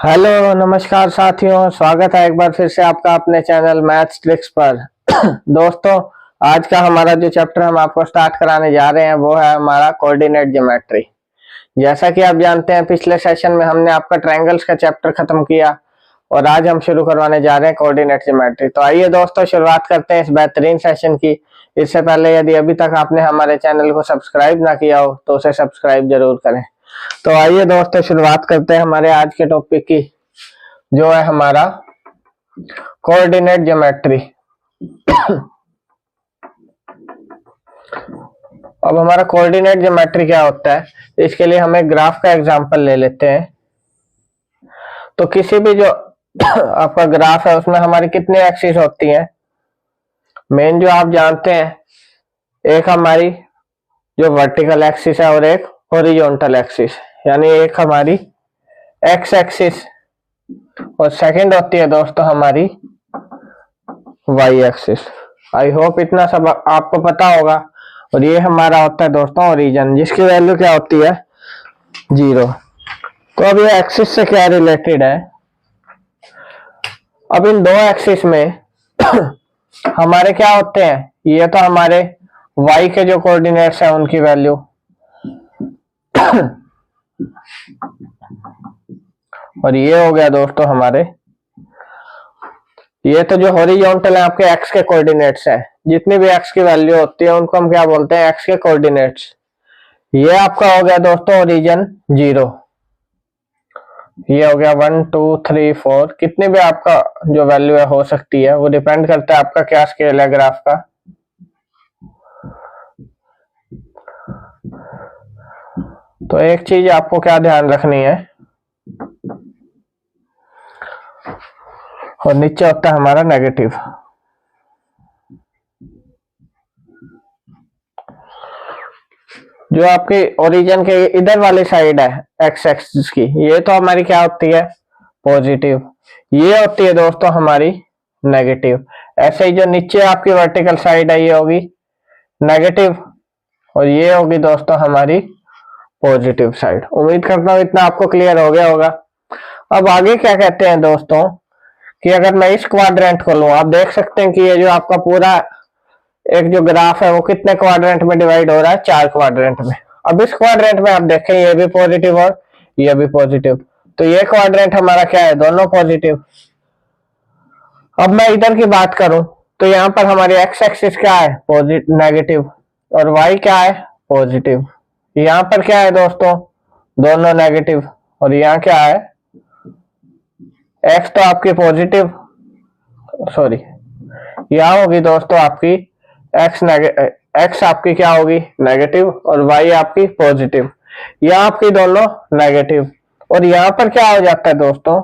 Hello नमस्कार साथियों, स्वागत है एक बार फिर से आपका अपने चैनल मैथ्स ट्रिक्स पर। दोस्तों, आज का हमारा जो चैप्टर हम आपको स्टार्ट कराने जा रहे हैं वो है हमारा कोऑर्डिनेट ज्योमेट्री। जैसा कि आप जानते हैं, पिछले सेशन में हमने आपका ट्रायंगल्स का चैप्टर खत्म किया और आज हम शुरू करवाने जा रहे हैं कोऑर्डिनेट ज्योमेट्री। तो आइए दोस्तों, शुरुआत करते हैं इस बेहतरीन सेशन की। इससे पहले यदि अभी तक आपने हमारे चैनल को सब्सक्राइब ना किया हो तो उसे सब्सक्राइब जरूर करें। तो आइए दोस्तों, शुरुआत करते हैं हमारे आज के टॉपिक की, जो है हमारा कोऑर्डिनेट ज्योमेट्री। अब हमारा कोऑर्डिनेट ज्योमेट्री क्या होता है, इसके लिए हम एक ग्राफ का एग्जांपल ले लेते हैं। तो किसी भी जो आपका ग्राफ है उसमें हमारी कितनी एक्सिस होती हैं? मेन जो आप जानते हैं, एक हमारी जो वर्टिकल एक्सिस है और एक हॉरिजॉन्टल एक्सिस, यानी एक हमारी एक्स एक्सिस और सेकंड होती है दोस्तों हमारी वाई एक्सिस। आई होप इतना सब आपको पता होगा। और ये हमारा होता है दोस्तों ओरिजिन, जिसकी वैल्यू क्या होती है? 0। तो अब ये एक्सिस से क्या रिलेटेड है? अब इन दो एक्सिस में हमारे क्या होते हैं? ये तो हमारे y के जो कोऑर्डिनेट्स हैं उनकी वैल्यू और ये हो गया दोस्तों हमारे, ये तो जो हॉरिजॉन्टल है आपके x के कोऑर्डिनेट्स हैं। जितनी भी x की वैल्यू होती है उनको हम क्या बोलते हैं? x के कोऑर्डिनेट्स। ये आपका हो गया दोस्तों ओरिजिन 0। ये हो गया 1 2 3 4, कितनी भी आपका जो वैल्यू है हो सकती है, वो डिपेंड करता है आपका क्या स्केल है ग्राफ का। तो एक चीज आपको क्या ध्यान रखनी है, और नीचे होता है हमारा नेगेटिव। जो आपकी ओरिजिन के इधर वाली साइड है एक्स एक्सिस की, ये तो हमारी क्या होती है? पॉजिटिव। ये होती है दोस्तों हमारी नेगेटिव। ऐसे ही जो नीचे आपकी वर्टिकल साइड है ये होगी नेगेटिव और ये होगी दोस्तों हमारी पॉजिटिव साइड। उम्मीद करता हूं इतना आपको क्लियर हो गया होगा। अब आगे क्या कहते हैं दोस्तों कि अगर मैं इस क्वाड्रेंट को लूं, आप देख सकते हैं कि ये जो आपका पूरा एक जो ग्राफ है वो कितने क्वाड्रेंट में डिवाइड हो रहा है? 4 क्वाड्रेंट में। अब इस क्वाड्रेंट में आप देखें ये भी पॉजिटिव और ये भी पॉजिटिव, तो ये क्वाड्रेंट हमारा क्या है? दोनों पॉजिटिव। अब मैं इधर की बात करूं तो यहाँ पर हमारी एक्स एक्सिस क्या है? पॉजिटिव नेगेटिव, और वाई क्या है? पॉजिटिव। यहाँ पर क्या है दोस्तों? दोनों नेगेटिव। और यहाँ क्या है? एक्स तो आपकी पॉजिटिव, सॉरी, यहाँ होगी दोस्तों आपकी एक्स आपकी क्या होगी? नेगेटिव, और वाई आपकी पॉजिटिव। यहाँ आपकी दोनों नेगेटिव। और यहाँ पर क्या हो जाता है दोस्तों,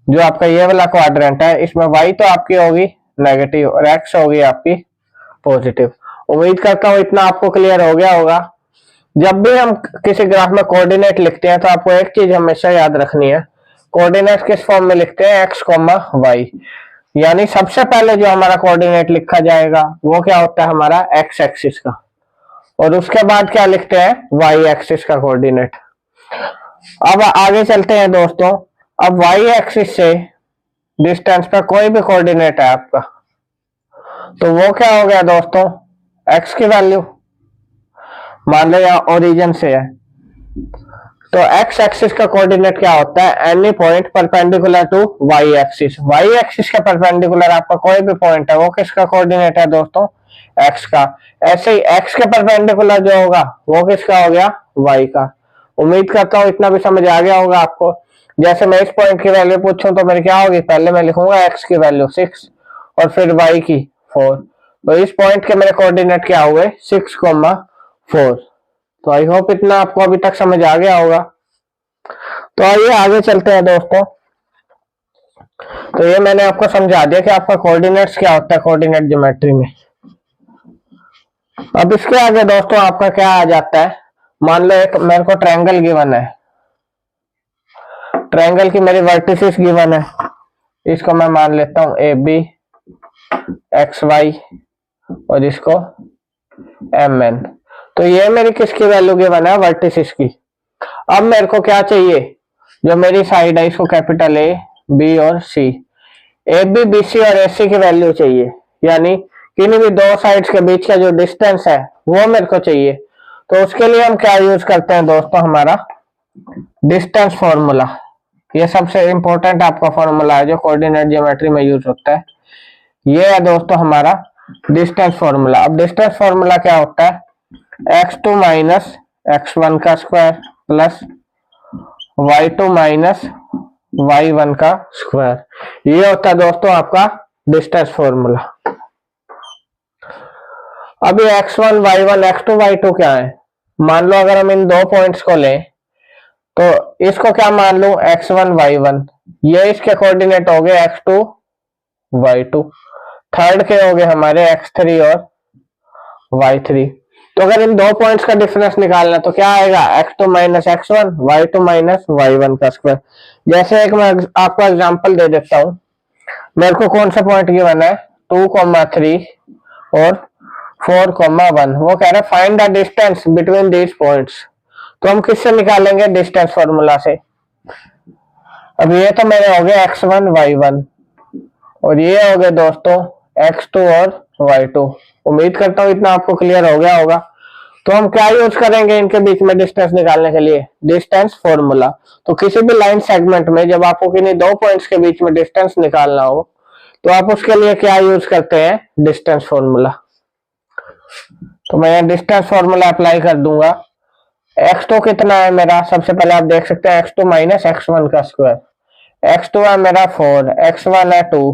जो आपका ये वाला क्वाड्रेंट है इसमें वाई तो आपकी होगी नेगेटिव और एक्स होगी आपकी पॉजिटिव। उम्मीद करता हूँ इतना आपको क्लियर हो गया होगा। जब भी हम किसी ग्राफ में कोऑर्डिनेट लिखते हैं तो आपको एक चीज हमेशा याद रखनी है, कोऑर्डिनेट किस फॉर्म में लिखते हैं? X comma y. यानी सबसे पहले जो हमारा कोऑर्डिनेट लिखा जाएगा वो क्या होता है? हमारा एक्स एक्सिस का, और उसके बाद क्या लिखते हैं? वाई एक्सिस का कोऑर्डिनेट। अब आगे चलते हैं दोस्तों। अब वाई एक्सिस से डिस्टेंस पर कोई भी कोऑर्डिनेट है आपका, तो वो क्या हो गया दोस्तों? एक्स की वैल्यू। मान लो यहाँ ओरिजिन से है, तो एक्स एक्सिस का कोऑर्डिनेट क्या होता है? Any point perpendicular to y axis. Y axis का परपेंडिकुलर आपका कोई भी पॉइंट है वो किसका कोऑर्डिनेट है दोस्तों? एक्स का। ऐसे ही एक्स के परपेंडिकुलर जो होगा वो किसका हो गया? वाई का। उम्मीद करता हूँ इतना भी समझ आ गया होगा आपको। जैसे मैं इस पॉइंट की वैल्यू पूछूं तो मेरी क्या होगी? पहले मैं लिखूंगा एक्स की वैल्यू 6 और फिर वाई की 4। तो इस पॉइंट के मेरे कोऑर्डिनेट क्या हुए? 6,4। तो आई होप इतना आपको अभी तक समझ आ गया होगा। तो आइए आगे चलते हैं दोस्तों। तो ये मैंने आपको समझा दिया कि आपका कोऑर्डिनेट्स क्या होता है कोऑर्डिनेट ज्योमेट्री में। अब इसके आगे दोस्तों आपका क्या आ जाता है? मान लो एक मेरे को ट्रायंगल गिवन है, ट्रायंगल की मेरी वर्टिसेस गिवन है, इसको मैं मान लेता हूं ए बी एक्स वाई और इसको एम एन। तो ये मेरी किसकी वैल्यू गिवन है? वर्टिसेस की। अब मेरे को क्या चाहिए? जो मेरी साइड है इसको कैपिटल ए, बी और सी। ए बी, बी सी और ए सी की वैल्यू चाहिए, यानी किन्हीं भी दो साइड्स के बीच का जो डिस्टेंस है वो मेरे को चाहिए। तो उसके लिए हम क्या यूज करते हैं दोस्तों, हमारा डिस्टेंस फॉर्मूला। ये सबसे इंपॉर्टेंट आपका फॉर्मूला है जो कोऑर्डिनेट ज्योमेट्री में यूज होता है। ये है दोस्तों हमारा डिस्टेंस फॉर्मूला। अब डिस्टेंस फॉर्मूला क्या होता है, x2 माइनस x1 का square plus y2 minus y1 का स्क्वायर। ये होता है दोस्तों आपका डिस्टेंस फॉर्मूला। अभी x1 y1 x2 y2 क्या है, मान लो अगर हम इन दो पॉइंट्स को लें तो इसको क्या मान लूं, x1 y1, ये इसके कोऑर्डिनेट हो गए x2 y2, थर्ड के हो गए हमारे x3 और y3। तो अगर इन दो पॉइंट्स का डिफरेंस निकालना तो क्या आएगा, x2 minus x1 y2 minus y1 का स्क्वायर। जैसे एक मैं आपको एग्जांपल दे देता हूं, मेरे को कौन सा पॉइंट गिवन है 2,3 और 4,1। वो कह रहा है find the distance between these points. तो हम किससे निकालेंगे, डिस्टेंस फॉर्मूला से। अब ये तो मेरे हो गए x1 y1 और ये हो गए दोस्तों x2 और y2। उम्मीद करता हूं इतना आपको क्लियर हो गया होगा। तो हम क्या यूज करेंगे इनके बीच में डिस्टेंस निकालने के लिए, डिस्टेंस फॉर्मूला। तो किसी भी लाइन सेगमेंट में जब आपको किन्हीं दो पॉइंट्स के बीच में डिस्टेंस निकालना हो तो आप उसके लिए क्या यूज करते हैं, डिस्टेंस फॉर्मूला। तो मैं यहाँ डिस्टेंस फॉर्मूला अप्लाई कर दूंगा। x2 कितना है मेरा, सबसे पहले आप देख सकते हैं x2 माइनस x1 का स्क्वायर। x2 है मेरा 4, x1 है 2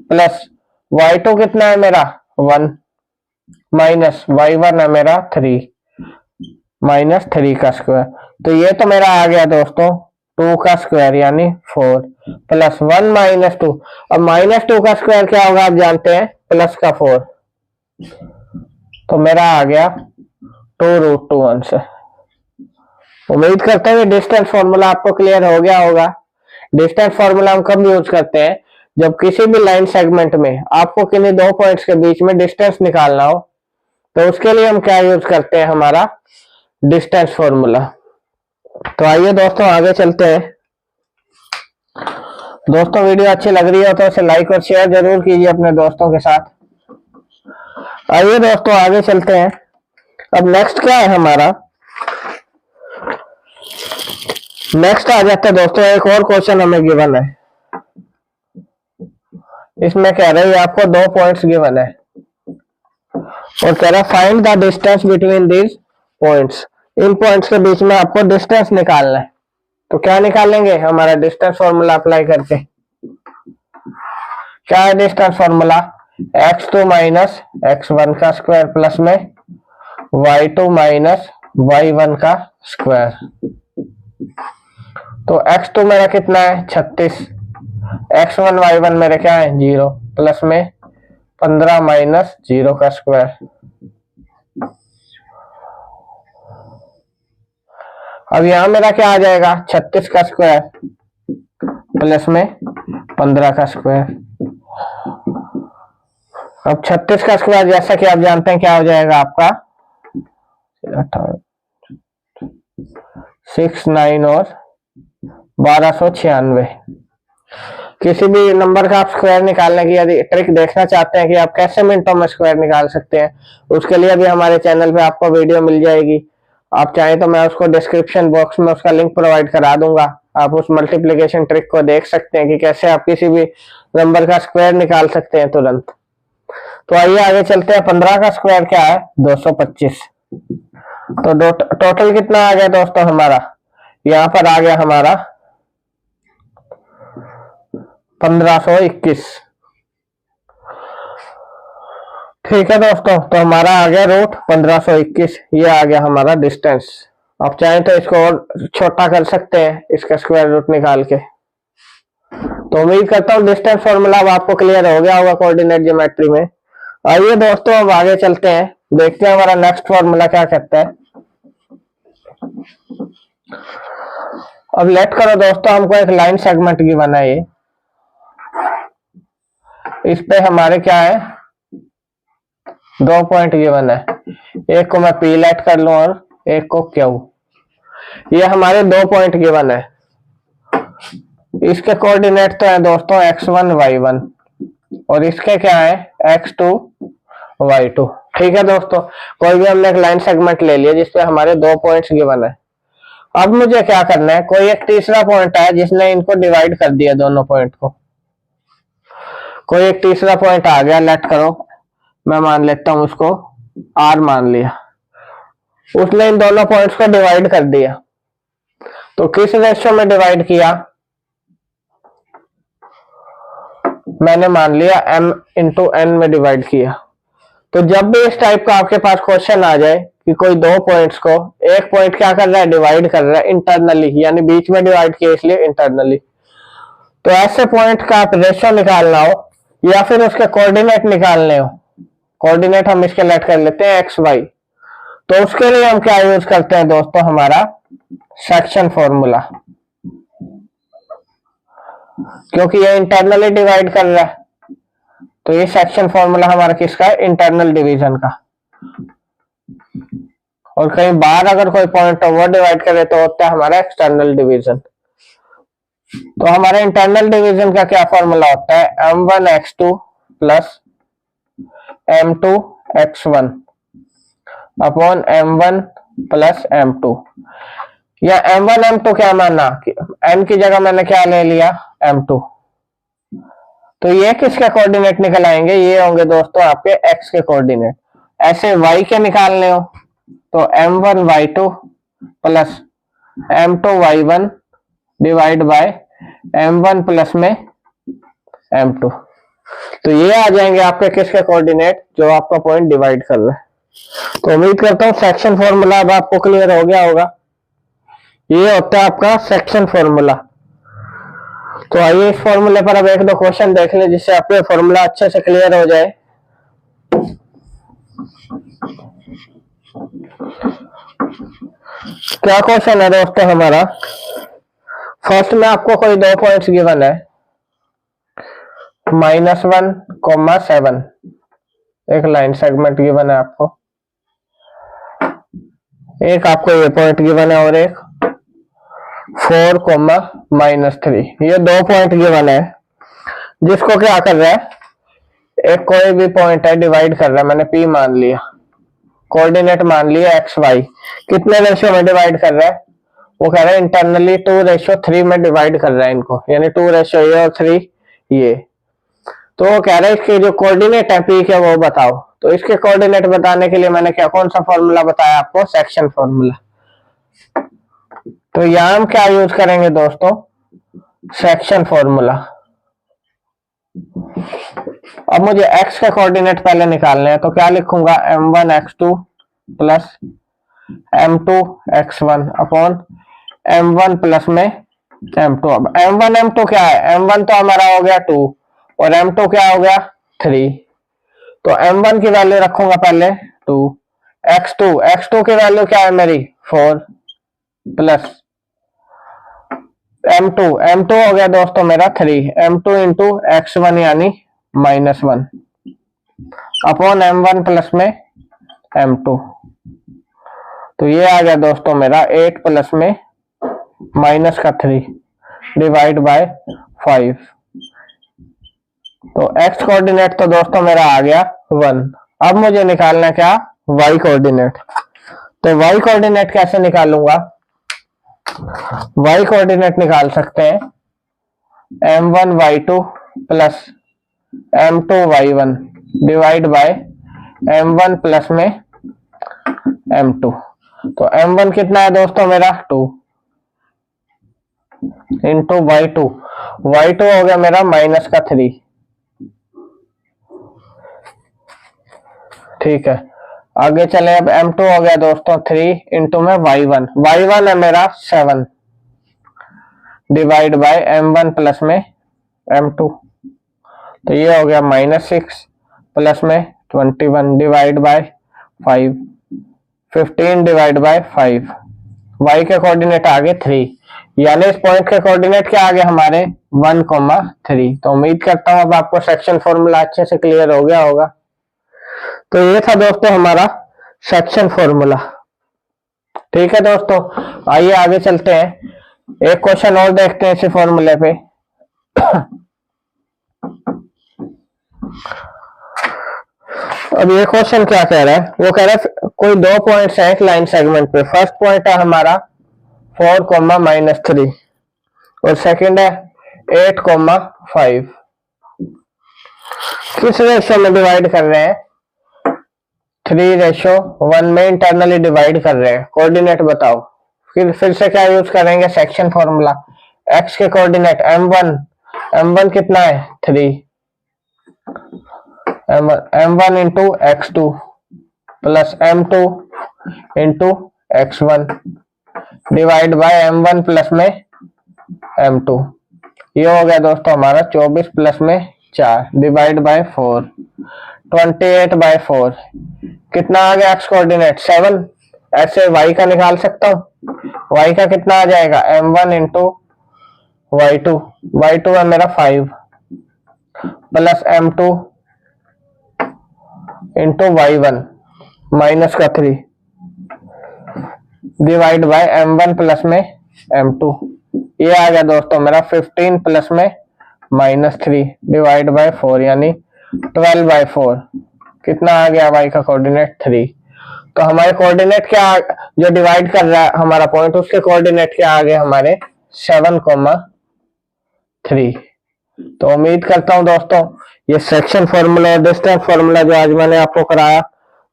प्लस y2 कितना है मेरा 1 माइनस y1 है मेरा 3 माइनस 3 का स्क्वायर। तो ये तो मेरा आ गया दोस्तों 2 का स्क्वायर यानी 4 प्लस 1 माइनस 2। अब माइनस 2 का स्क्वायर क्या होगा आप जानते हैं, प्लस का 4। तो मेरा आ गया 2√2 आंसर। उम्मीद करते हैं डिस्टेंस फॉर्मूला आपको क्लियर हो गया होगा। डिस्टेंस फॉर्मूला हम कब यूज करते हैं, जब किसी भी लाइन सेगमेंट में आपको किन्हीं दो पॉइंट्स के बीच में डिस्टेंस निकालना हो तो उसके लिए हम क्या यूज करते हैं, हमारा डिस्टेंस फॉर्मूला। तो आइए दोस्तों आगे चलते हैं। दोस्तों वीडियो अच्छी लग रही हो तो इसे लाइक और शेयर जरूर कीजिए अपने दोस्तों के साथ। आइए दोस्तों आगे चलते हैं। अब नेक्स्ट क्या है हमारा, नेक्स्ट आ जाता है दोस्तों एक और क्वेश्चन हमें गिवन है। इसमें कह रहे हैं आपको दो पॉइंट्स गिवन है और कह रहा है find the distance between these points. In points के बीच में आपको डिस्टेंस निकालना है। तो क्या निकालेंगे, हमारा डिस्टेंस फॉर्मूला अप्लाई करके। क्या है distance formula, x2 minus x1 का स्क्वायर प्लस में y2 माइनस y1 का स्क्वायर। तो x2 मेरा कितना है 36, x1 y1 मेरे क्या है 0 प्लस में 15 माइनस 0 का स्क्वायर। अब यहां मेरा क्या आ जाएगा 36 का स्क्वायर प्लस में 15 का स्क्वायर। अब 36 का स्क्वायर जैसा कि आप जानते हैं क्या हो जाएगा आपका 6, 9 और 1296। किसी भी नंबर का आप स्क्वायर निकालने की यदि ट्रिक देखना चाहते हैं कि आप कैसे मिनटों में स्क्वायर निकाल सकते हैं, उसके लिए भी हमारे चैनल पे आपको वीडियो मिल जाएगी। आप चाहें तो मैं उसको डिस्क्रिप्शन बॉक्स में उसका लिंक प्रोवाइड करा दूंगा। आप उस मल्टीप्लिकेशन ट्रिक को देख सकते हैं कि कैसे आप किसी भी नंबर का स्क्वायर निकाल सकते हैं तुरंत। तो आइए आगे चलते हैं। 15 का स्क्वायर क्या है 225। तो टोटल कितना आ गया दोस्तों हमारा, यहाँ पर आ गया हमारा 1521। ठीक है दोस्तों, तो हमारा आ गया रूट 1521। ये आ गया हमारा डिस्टेंस। आप चाहें तो इसको और छोटा कर सकते हैं इसका स्क्वायर रूट निकाल के। तो उम्मीद करता हूँ डिस्टेंस फॉर्मूला अब आपको क्लियर हो गया होगा कोऑर्डिनेट ज्योमेट्री में। आइए दोस्तों अब आगे चलते हैं, देखते हैं हमारा नेक्स्ट फॉर्मूला क्या कहता है। अब लेट करो दोस्तों, हमको एक लाइन सेगमेंट गिवन है। ये इस पे हमारे क्या है दो पॉइंट गिवन है, एक को मैं P लेट कर लूं और एक को Q। ये हमारे दो पॉइंट गिवन है इसके कोऑर्डिनेट तो है दोस्तों x1 y1 और इसके क्या है x2 y2। ठीक है दोस्तों, कोई भी हमने एक लाइन सेगमेंट ले लिया जिसपे हमारे 2 पॉइंट्स गिवन है। अब मुझे क्या करना है, कोई एक तीसरा पॉइंट है जिसने इनको डिवाइड कर दिया दोनों पॉइंट को। कोई एक तीसरा पॉइंट आ गया, लेट करो मैं मान लेता हूं उसको R मान लिया, उसने इन दोनों पॉइंट्स को डिवाइड कर दिया। तो किस रेशियो में डिवाइड किया, मैंने मान लिया m इंटू n में डिवाइड किया। तो जब भी इस टाइप का आपके पास क्वेश्चन आ जाए कि कोई 2 पॉइंट्स को एक पॉइंट क्या कर रहा है, डिवाइड कर रहा है इंटरनली, यानी बीच में डिवाइड किया इसलिए इंटरनली, तो ऐसे पॉइंट का आप रेशियो निकालना हो या फिर उसके कोऑर्डिनेट निकालने हो, कोऑर्डिनेट हम इसके लेट कर लेते हैं एक्स वाई, तो उसके लिए हम क्या यूज करते हैं दोस्तों, हमारा सेक्शन फॉर्मूला। क्योंकि ये इंटरनली डिवाइड कर रहा है तो ये सेक्शन फॉर्मूला हमारा किसका है, इंटरनल डिवीजन का। और कहीं बाहर अगर कोई पॉइंट हो वो डिवाइड करे तो होता है हमारा एक्सटर्नल डिवीजन। तो हमारे इंटरनल डिवीजन का क्या फॉर्मूला होता है, m1x2 plus m2x1 upon m1 plus m2। या m1 m2 क्या माना, n की जगह मैंने क्या ले लिया m2। तो ये किसके कोऑर्डिनेट निकल आएंगे, ये होंगे दोस्तों आपके x के कोऑर्डिनेट। ऐसे y के निकालने हो तो m1 y2 plus m2 y1 divide by m1 plus में m2। तो ये आ जाएंगे आपके किसके कोऑर्डिनेट, जो आपका पॉइंट डिवाइड कर रहा है। तो उम्मीद करता हूँ सेक्शन फॉर्मूला अब आपको क्लियर हो गया होगा। ये होता है आपका सेक्शन फॉर्मूला। तो आइए इस फॉर्मूले पर अब 1-2 क्वेश्चन देख ले जिससे आपको फॉर्मूला अच्छे से क्लियर हो जाए। क्या क्वेश्चन है दोस्तों हमारा, फर्स्ट में आपको कोई 2 पॉइंट्स गिवन है, -1,7 एक लाइन सेगमेंट गिवन है आपको, एक आपको ये पॉइंट गिवन है और एक 4,-3। ये 2 पॉइंट गिवन है जिसको क्या कर रहा है, एक कोई भी पॉइंट है डिवाइड कर रहा है, मैंने P मान लिया, कोऑर्डिनेट मान लिया एक्स वाई, कितने रेशियो में डिवाइड कर रहा है, वो कह रहा है इंटरनली 2:3 में डिवाइड कर रहा है इनको, यानी 2:3 ये और 3 ये। तो वो कह रहा है इसके जो कोऑर्डिनेट है P के वो बताओ। तो इसके कोऑर्डिनेट बताने के लिए मैंने क्या कौन सा फॉर्मूला बताया आपको, सेक्शन फॉर्मूला। तो यहां हम क्या यूज करेंगे दोस्तों, सेक्शन फॉर्मूला। अब मुझे x के कोऑर्डिनेट पहले निकालने हैं, तो क्या लिखूंगा m1x2 plus m2x1 upon m1 plus में m2। अब m1 m2 क्या है, m1 तो हमारा हो गया 2 और m2 क्या हो गया 3। तो m1 की वैल्यू रखूंगा पहले 2, x2 की वैल्यू क्या है मेरी 4 प्लस m2 हो गया दोस्तों मेरा 3, m2 इंटू x1 यानी -1 अपॉन m1 प्लस में m2। तो ये आ गया दोस्तों मेरा 8 प्लस में -3 डिवाइड बाय 5। तो x कोऑर्डिनेट तो दोस्तों मेरा आ गया 1। अब मुझे निकालना क्या, y कोऑर्डिनेट। तो y कोऑर्डिनेट कैसे निकालूंगा, y कोऑर्डिनेट निकाल सकते हैं m1 y2 plus m2 y1 divide by m1 plus में m2। तो m1 कितना है दोस्तों मेरा 2 इंटू y2 हो गया मेरा -3। ठीक है, आगे चले। अब m2 हो गया दोस्तों 3 इंटू में y1 है मेरा 7 डिवाइड बाय m1 प्लस में m2। तो ये हो गया -6 प्लस में 21 divide by 5, 15 divide by 5। y के कोऑर्डिनेट आ गए 3, यानी इस पॉइंट के कोऑर्डिनेट क्या आ गए हमारे 1,3। तो उम्मीद करता हूं अब आपको सेक्शन फॉर्मूला अच्छे से क्लियर हो गया होगा। तो ये था दोस्तों हमारा सेक्शन फॉर्मूला। ठीक है दोस्तों, आइए आगे चलते हैं। एक क्वेश्चन और देखते हैं इसी फॉर्मूले पे। अब ये क्वेश्चन क्या कह रहा है, वो कह रहा है कोई 2 पॉइंट्स है एक लाइन सेगमेंट पे। फर्स्ट पॉइंट है हमारा 4, -3 और सेकंड है 8, 5। किस रेशो में डिवाइड कर रहे हैं? 3:1 में इंटरनली डिवाइड कर रहे हैं। कोऑर्डिनेट बताओ। फिर से क्या यूज करेंगे? Section formula. x के कोऑर्डिनेट m1 कितना है? 3, m1 into x2 plus m2 into x1 divide by m1 plus में m2। ये हो गया दोस्तों हमारा 24 प्लस में 4 डिवाइड बाय 4, 28/4। कितना आ गया x कोऑर्डिनेट? 7। ऐसे y का निकाल सकता हूँ। y का कितना आ जाएगा? m1 इंटू y2 है मेरा 5 plus m2 into y1 minus का 3 डिवाइड बाय m1 प्लस में m2। ये आ गया दोस्तों मेरा 15 प्लस में -3 डिवाइड बाय 4 यानी 12/4। कितना आ गया y का कोऑर्डिनेट? 3। तो हमारे कोऑर्डिनेट क्या जो डिवाइड कर रहा है हमारा पॉइंट, उसके कोऑर्डिनेट क्या आ गए हमारे? 7,3। तो उम्मीद करता हूं दोस्तों ये सेक्शन फॉर्मूला और डिस्टेंस फॉर्मूला जो आज मैंने आपको कराया,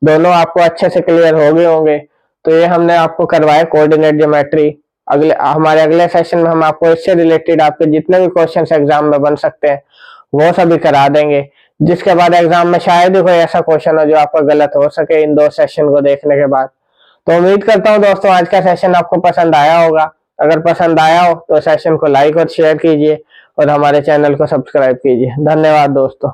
दोनों आपको अच्छे से क्लियर हो गए होंगे। तो ये हमने आपको करवाया कोऑर्डिनेट ज्योमेट्री। हमारे अगले सेशन में हम आपको इससे रिलेटेड आपके जितने भी क्वेश्चंस एग्जाम में बन सकते हैं वो सभी करा देंगे, जिसके बाद एग्जाम में शायद ही कोई ऐसा क्वेश्चन हो जो आपका गलत हो सके इन 2 सेशन को देखने के बाद। तो उम्मीद करता हूँ दोस्तों आज का सेशन आपको पसंद आया होगा। अगर पसंद आया हो तो सेशन को लाइक और शेयर कीजिए और हमारे चैनल को सब्सक्राइब कीजिए। धन्यवाद दोस्तों।